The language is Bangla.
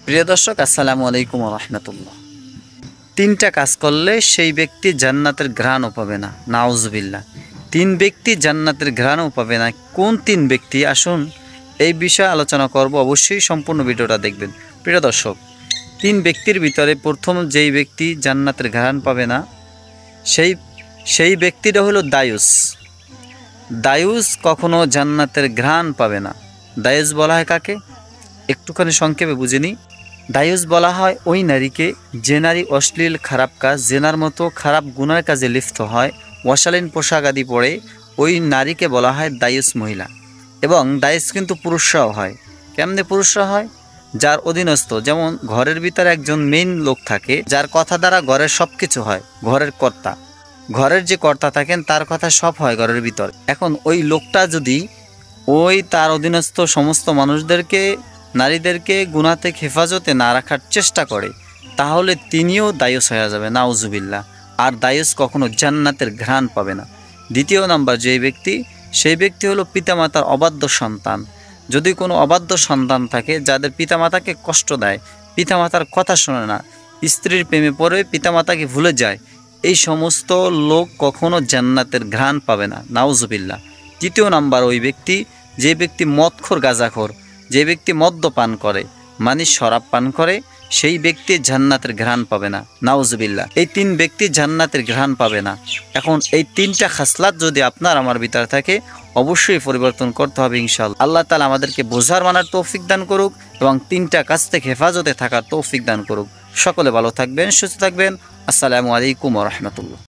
প্রিয় দর্শক, আসসালামু আলাইকুম ওয়া রাহমাতুল্লাহ। তিনটা কাজ করলে সেই ব্যক্তি জান্নাতের ঘ্রাণও পাবে না, নাউজুবিল্লাহ। তিন ব্যক্তি জান্নাতের ঘ্রাণও পাবে না। কোন তিন ব্যক্তি? আসুন এই বিষয়ে আলোচনা করব, অবশ্যই সম্পূর্ণ ভিডিওটা দেখবেন। প্রিয় দর্শক, তিন ব্যক্তির ভিতরে প্রথম যেই ব্যক্তি জান্নাতের ঘ্রাণ পাবে না সেই ব্যক্তিটা হলো দায়ুস। দায়ুস কখনো জান্নাতের ঘ্রাণ পাবে না। দায়ুস বলা হয় কাকে? একটুখানি সংক্ষেপে বুঝে নিই। দায়ুস বলা হয় ওই নারীকে যে নারী অশ্লীল খারাপ কাজ, জেনার মতো খারাপ গুনার কাজে লিপ্ত হয়, অশালীন পোশাক আদি পরে, ওই নারীকে বলা হয় দায়ুস মহিলা। এবং দায়ুস কিন্তু পুরুষরাও হয়। কেমনে পুরুষরা হয়? যার অধীনস্থ, যেমন ঘরের ভিতরে একজন মেইন লোক থাকে, যার কথা দ্বারা ঘরের সব কিছু হয়। ঘরের কর্তা, ঘরের যে কর্তা থাকেন তার কথা সব হয় ঘরের ভিতর। এখন ওই লোকটা যদি ওই তার অধীনস্থ সমস্ত মানুষদেরকে, নারীদেরকে গুনাহ থেকে হেফাজতে না রাখার চেষ্টা করে, তাহলে তিনিও দায়ুস হয়ে যাবে, নাউজুবিল্লাহ। আর দায়ুস কখনো জান্নাতের ঘ্রাণ পাবে না। দ্বিতীয় নাম্বার যে ব্যক্তি, সেই ব্যক্তি হলো পিতামাতার অবাধ্য সন্তান। যদি কোনো অবাধ্য সন্তান থাকে, যাদের পিতামাতাকে কষ্ট দেয়, পিতামাতার কথা শোনে না, স্ত্রীর প্রেমে পড়ে পিতামাতাকে ভুলে যায়, এই সমস্ত লোক কখনো জান্নাতের ঘ্রাণ পাবে না, নাউজুবিল্লাহ। তৃতীয় নাম্বার ওই ব্যক্তি, যে ব্যক্তি মদখোর, গাঁজাখোর, যে ব্যক্তি মদ্যপান করে, মানে শরাব পান করে, সেই ব্যক্তি জান্নাতের ঘ্রাণ পাবে না, নাউজুবিল্লাহ। এই তিন ব্যক্তি জান্নাতের ঘ্রাণ পাবে না। এখন এই তিনটা খাসলাত যদি আপনার আমার ভিতরে থাকে, অবশ্যই পরিবর্তন করতে হবে ইনশাআল্লাহ। আল্লাহ তাআলা আমাদেরকে বোঝার মানার তৌফিক দান করুক এবং তিনটা কাজ থেকে হেফাজতে থাকার তৌফিক দান করুক। সকলে ভালো থাকবেন, সুস্থ থাকবেন। আসসালামু আলাইকুম ওয়া রাহমাতুল্লাহ।